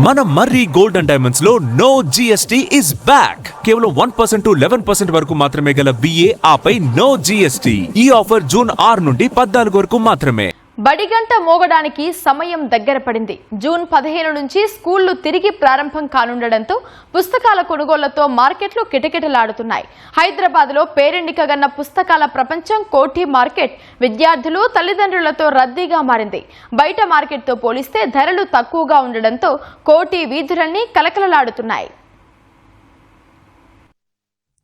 మన మర్రి gold and diamonds లో no GST is back. కేవలం 1% to 11% వరకు మాత్రమే గల BA ఆపై నో జిఎస్టీ. ఈ ఆఫర్ జూన్ 6 నుండి 14 వరకు మాత్రమే. బడిగంట మోగడానికి సమయం దగ్గర పడింది. జూన్ 15 నుంచి స్కూళ్లు తిరిగి ప్రారంభం కానుండడంతో పుస్తకాల కొనుగోళ్లతో మార్కెట్లు కిటకిటలాడుతున్నాయి. హైదరాబాద్లో పేరెండికగన్న పుస్తకాల ప్రపంచం కోఠి మార్కెట్ విద్యార్థులు తల్లిదండ్రులతో రద్దీగా మారింది. బయట మార్కెట్తో పోలిస్తే ధరలు తక్కువగా ఉండడంతో కోఠి వీధులన్నీ కలకలలాడుతున్నాయి.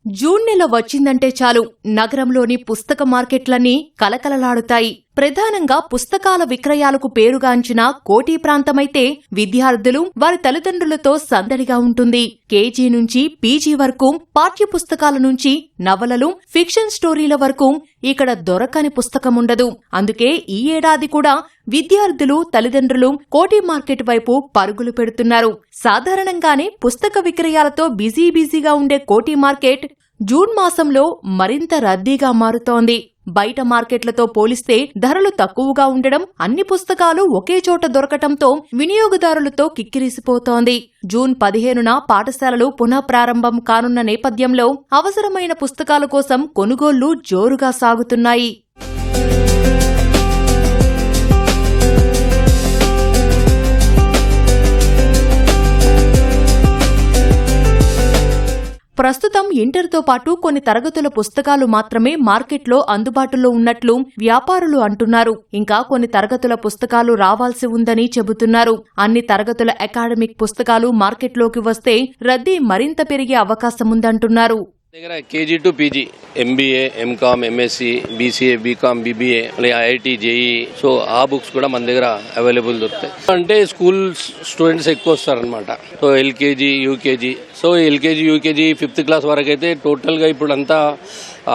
జూన్ నెల వచ్చిందంటే చాలు నగరంలోని పుస్తక మార్కెట్లన్నీ కలకలలాడుతాయి. ప్రధానంగా పుస్తకాల విక్రయాలకు పేరుగాంచిన కోఠి ప్రాంతమైతే విద్యార్థులు వారి తల్లిదండ్రులతో సందడిగా ఉంటుంది. కేజీ నుంచి పీజీ వరకు, పాఠ్య పుస్తకాల నుంచి నవలలు, ఫిక్షన్ స్టోరీల వరకు ఇక్కడ దొరకని పుస్తకముండదు. అందుకే ఈ ఏడాది కూడా విద్యార్థులు తల్లిదండ్రులు కోఠి మార్కెట్ వైపు పరుగులు పెడుతున్నారు. సాధారణంగానే పుస్తక విక్రయాలతో బిజీగా ఉండే కోఠి మార్కెట్ జూన్ మాసంలో మరింత రద్దీగా మారుతోంది. బయట మార్కెట్లతో పోలిస్తే ధరలు తక్కువగా ఉండడం, అన్ని పుస్తకాలు ఒకే చోట దొరకటంతో వినియోగదారులతో కిక్కిరిసిపోతోంది. జూన్ 15న పాఠశాలలు పునఃప్రారంభం కానున్న నేపథ్యంలో అవసరమైన పుస్తకాల కోసం కొనుగోళ్లు జోరుగా సాగుతున్నాయి. ప్రస్తుతం ఇంటర్తో పాటు కొన్ని తరగతుల పుస్తకాలు మాత్రమే మార్కెట్లో అందుబాటులో ఉన్నట్లు వ్యాపారులు అంటున్నారు. ఇంకా కొన్ని తరగతుల పుస్తకాలు రావాల్సి ఉందని చెబుతున్నారు. అన్ని తరగతుల అకాడమిక్ పుస్తకాలు మార్కెట్లోకి వస్తే రద్దీ మరింత పెరిగే అవకాశముందంటున్నారు. దగ్గర KG to PG, MBA, MCom, MSc, BCA, BCom, BBA, IIT, JEE, so ఆ బుక్స్ కూడా మన దగ్గర అవైలబుల్ దొరుకుతాయి. అంటే స్కూల్ స్టూడెంట్స్ ఎక్కువ వస్తారనమాట. So LKG, UKG, so LKG, UKG 5th class వరకు అయితే టోటల్గా ఇప్పుడు అంతా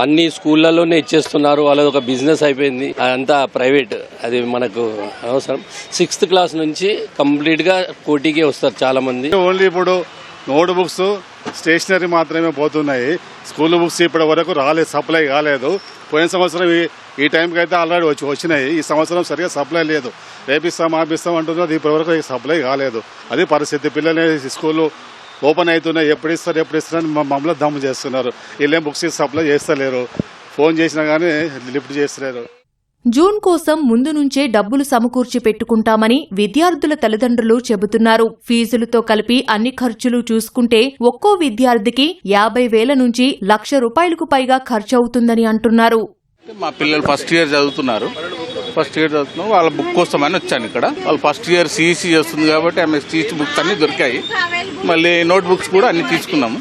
అన్ని స్కూళ్ళలోనే ఇచ్చేస్తున్నారు. వాళ్ళది ఒక బిజినెస్ అయిపోయింది. అదంతా ప్రైవేట్, అది మనకు అవసరం. 6th క్లాస్ నుంచి కంప్లీట్గా కోటికే వస్తారు చాలా మంది. ఓన్లీ ఇప్పుడు నోట్ బుక్స్, స్టేషనరీ మాత్రమే పోతున్నాయి. స్కూల్ బుక్స్ ఇప్పటి వరకు రాలేదు, సప్లై కాలేదు. పోయిన సంవత్సరం ఈ టైంకి అయితే ఆల్రెడీ వచ్చినాయి. ఈ సంవత్సరం సరిగా సప్లై లేదు. రేపిస్తాం ఆపిస్తాం అంటున్నారు, ఇప్పటి వరకు సప్లై కాలేదు. అది పరిస్థితి. పిల్లలు స్కూళ్ళు ఓపెన్ అవుతున్నాయి, ఎప్పుడు ఇస్తారని మమ్మల్ని దమ్ము చేస్తున్నారు. వీళ్ళేం బుక్స్ సప్లై చేస్తలేరు. ఫోన్ చేసినా కానీ లిఫ్ట్ చేస్తలేరు. జూన్ కోసం ముందు నుంచే డబ్బులు సమకూర్చి పెట్టుకుంటామని విద్యార్థుల తల్లిదండ్రులు చెబుతున్నారు. ఫీజులతో కలిపి అన్ని ఖర్చులు చూసుకుంటే ఒక్కో విద్యార్థికి 50,000 నుంచి ₹1,00,000 పైగా ఖర్చవుతుందని అంటున్నారు. మా పిల్లలు ఫస్ట్ ఇయర్ చదువుతున్నారు. వాళ్ళ బుక్ కోసం అని వచ్చాను ఇక్కడ. వాళ్ళు ఫస్ట్ ఇయర్ CEC చేస్తుంది కాబట్టి ఆమె CEC బుక్స్ అన్ని దొరికాయి. మళ్ళీ నోట్ బుక్స్ కూడా అన్ని తీసుకున్నాము.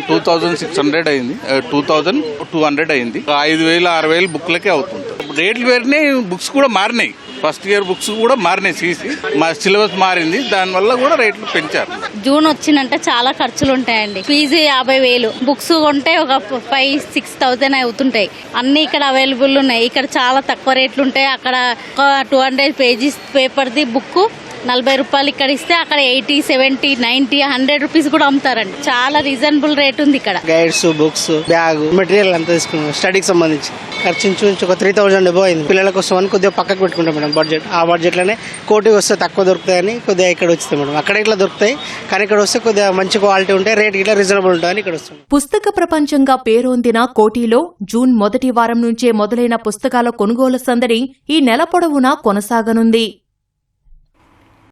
2,600 అయింది, 2,200 అయింది. 5,000, 6,000 బుక్లకే అవుతుంది. రేట్లు పెరిగినాయి, బుక్స్ కూడా మారినాయి. ఫస్ట్ ఇయర్ బుక్స్ కూడా మారినాయి. CEC మా సిలబస్ మారింది, దానివల్ల కూడా రేట్లు పెంచారు. జూన్ వచ్చిందంటే చాలా ఖర్చులు ఉంటాయండి. ఫీజు 50,000, బుక్స్ కొంటే ఒక 5,000-6,000 అవుతుంటాయి. అన్ని ఇక్కడ అవైలబుల్ ఉన్నాయి. ఇక్కడ చాలా తక్కువ రేట్లు ఉంటాయి. అక్కడ 200 పేజీస్ పేపర్ది బుక్ ₹40 ఇక్కడ ఇస్తే అక్కడ 80, 70, 90, 100 రూపీస్ కూడా అమ్ముతారండి. చాలా రీజనబుల్ రేట్ ఉంది ఇక్కడ. గైడ్స్, బుక్స్, బ్యాగ్, మెటీరియల్ అంతా తీసుకున్నాం. స్టడీకి సంబంధించి ఖర్చు ఒక 3,000 అబౌవ్ అయింది. పిల్లల కోసం అని కొద్దిగా పక్కకు పెట్టుకుంటాం మేడం బడ్జెట్. ఆ బడ్జెట్ లోనే కోటికి వస్తే తక్కువ దొరుకుతాయని కొద్దిగా ఇక్కడ వచ్చింది మేడం. అక్కడ ఇట్లా దొరుకుతాయి, కానీ ఇక్కడ వస్తే కొద్దిగా మంచి క్వాలిటీ ఉంటాయి, రేట్ ఇట్లా రీజనబుల్ ఉంటాయని ఇక్కడ వస్తుంది. పుస్తక ప్రపంచంగా పేరొందిన కోఠిలో జూన్ మొదటి వారం నుంచే మొదలైన పుస్తకాల కొనుగోలు సందడి ఈ నెల పొడవునా కొనసాగనుంది.